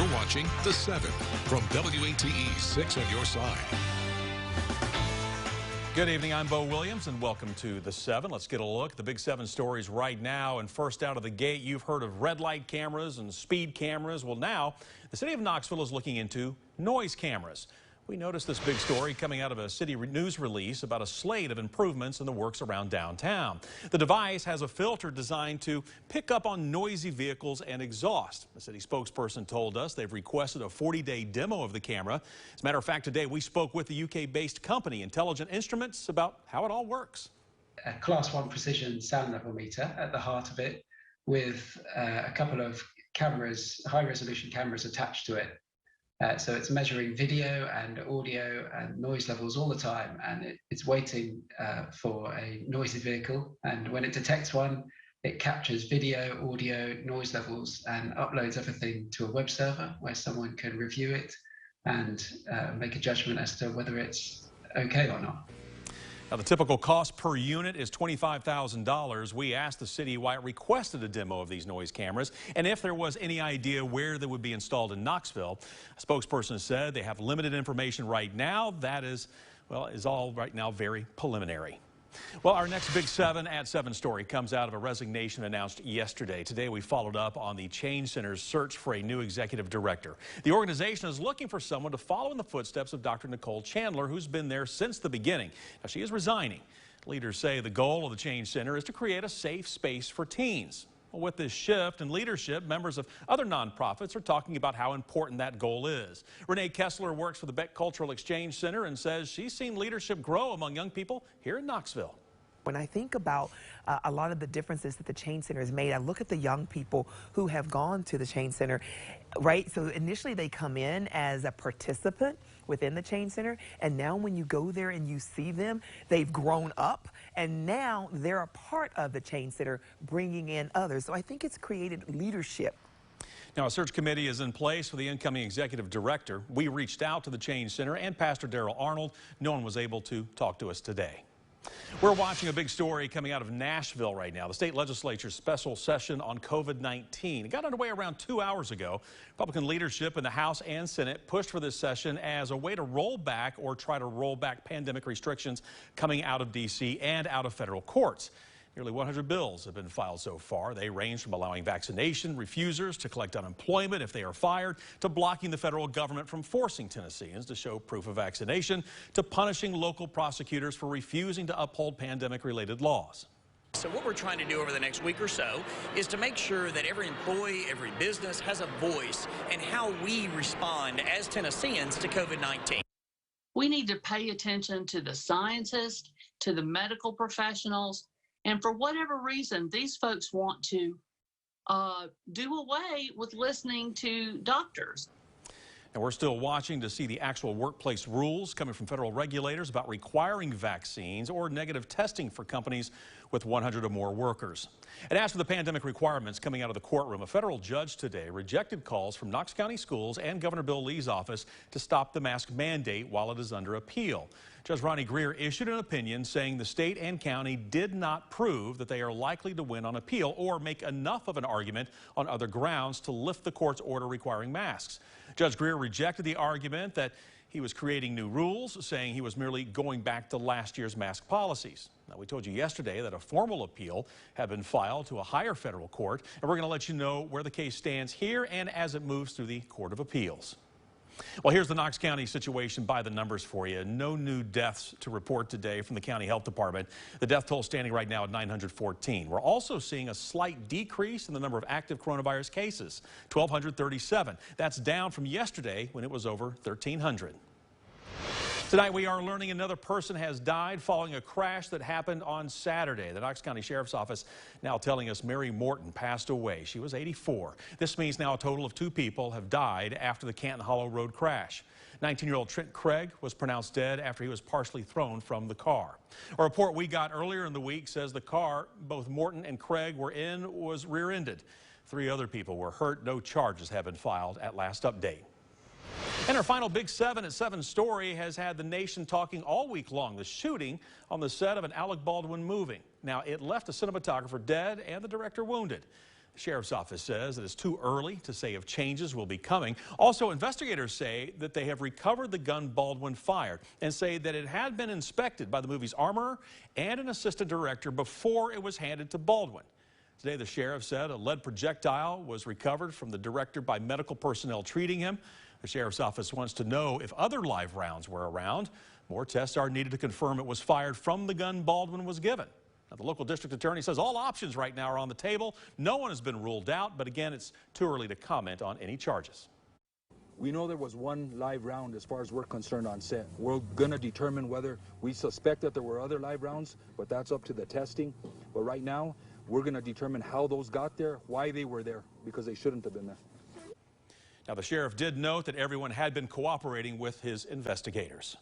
You're watching The 7 from WATE 6 on your side. Good evening, I'm Bo Williams, and welcome to The 7. Let's get a look at the big 7 stories right now. And first out of the gate, you've heard of red light cameras and speed cameras. Well, now the city of Knoxville is looking into noise cameras. We noticed this big story coming out of a city news release about a slate of improvements in the works around downtown. The device has a filter designed to pick up on noisy vehicles and exhaust. The city spokesperson told us they've requested a 40-day demo of the camera. As a matter of fact, today we spoke with the UK-based company Intelligent Instruments about how it all works. A Class 1 precision sound level meter at the heart of it, with a couple of cameras, high-resolution cameras attached to it. So it's measuring video and audio and noise levels all the time, and it's waiting for a noisy vehicle. And when it detects one, it captures video, audio, noise levels, and uploads everything to a web server where someone can review it and make a judgment as to whether it's okay or not. Now, the typical cost per unit is $25,000. We asked the city why it requested a demo of these noise cameras and if there was any idea where they would be installed in Knoxville. A spokesperson said they have limited information right now. That is all right now very preliminary. Well, our next big 7 at 7 story comes out of a resignation announced yesterday. Today, we followed up on the Change Center's search for a new executive director. The organization is looking for someone to follow in the footsteps of Dr. Nicole Chandler, who's been there since the beginning. Now, she is resigning. Leaders say the goal of the Change Center is to create a safe space for teens. Well, with this shift in leadership, members of other nonprofits are talking about how important that goal is. Renee Kessler works for the Beck Cultural Exchange Center and says she's seen leadership grow among young people here in Knoxville. When I think about a lot of the differences that the Change Center has made, I look at the young people who have gone to the Change Center, right? So initially they come in as a participant within the Change Center, and now when you go there and you see them, they've grown up, and now they're a part of the Change Center, bringing in others. So I think it's created leadership. Now, a search committee is in place for the incoming executive director. We reached out to the Change Center and Pastor Darrell Arnold. No one was able to talk to us today. We're watching a big story coming out of Nashville right now. The state legislature's special session on COVID-19. It got underway around 2 hours ago. Republican leadership in the House and Senate pushed for this session as a way to roll back or try to roll back pandemic restrictions coming out of D.C. and out of federal courts. Nearly 100 bills have been filed so far. They range from allowing vaccination refusers to collect unemployment if they are fired, to blocking the federal government from forcing Tennesseans to show proof of vaccination, to punishing local prosecutors for refusing to uphold pandemic-related laws. So what we're trying to do over the next week or so is to make sure that every employee, every business has a voice in how we respond as Tennesseans to COVID-19. We need to pay attention to the scientists, to the medical professionals. And for whatever reason, these folks want to do away with listening to doctors. And we're still watching to see the actual workplace rules coming from federal regulators about requiring vaccines or negative testing for companies with 100 or more workers. And as for the pandemic requirements coming out of the courtroom, a federal judge today rejected calls from Knox County Schools and Governor Bill Lee's office to stop the mask mandate while it is under appeal. Judge Ronnie Greer issued an opinion saying the state and county did not prove that they are likely to win on appeal or make enough of an argument on other grounds to lift the court's order requiring masks. Judge Greer rejected the argument that he was creating new rules, saying he was merely going back to last year's mask policies. Now, we told you yesterday that a formal appeal had been filed to a higher federal court, and we're going to let you know where the case stands here and as it moves through the Court of Appeals. Well, here's the Knox County situation by the numbers for you. No new deaths to report today from the county health department. The death toll standing right now at 914. We're also seeing a slight decrease in the number of active coronavirus cases, 1,237. That's down from yesterday when it was over 1,300. Tonight, we are learning another person has died following a crash that happened on Saturday. The Knox County Sheriff's Office now telling us Mary Morton passed away. She was 84. This means now a total of 2 people have died after the Canton Hollow Road crash. 19-year-old Trent Craig was pronounced dead after he was partially thrown from the car. A report we got earlier in the week says the car both Morton and Craig were in was rear-ended. 3 other people were hurt. No charges have been filed at last update. And our final Big 7 at 7 story has had the nation talking all week long. The shooting on the set of an Alec Baldwin movie. Now, it left a cinematographer dead and the director wounded. The sheriff's office says it is too early to say if changes will be coming. Also, investigators say that they have recovered the gun Baldwin fired and say that it had been inspected by the movie's armorer and an assistant director before it was handed to Baldwin. Today, the sheriff said a lead projectile was recovered from the director by medical personnel treating him. The sheriff's office wants to know if other live rounds were around. More tests are needed to confirm it was fired from the gun Baldwin was given. Now, the local district attorney says all options right now are on the table. No one has been ruled out, but again, it's too early to comment on any charges. We know there was one live round as far as we're concerned on set. We're going to determine whether we suspect that there were other live rounds, but that's up to the testing. But right now, we're going to determine how those got there, why they were there, because they shouldn't have been there. Now, the sheriff did note that everyone had been cooperating with his investigators.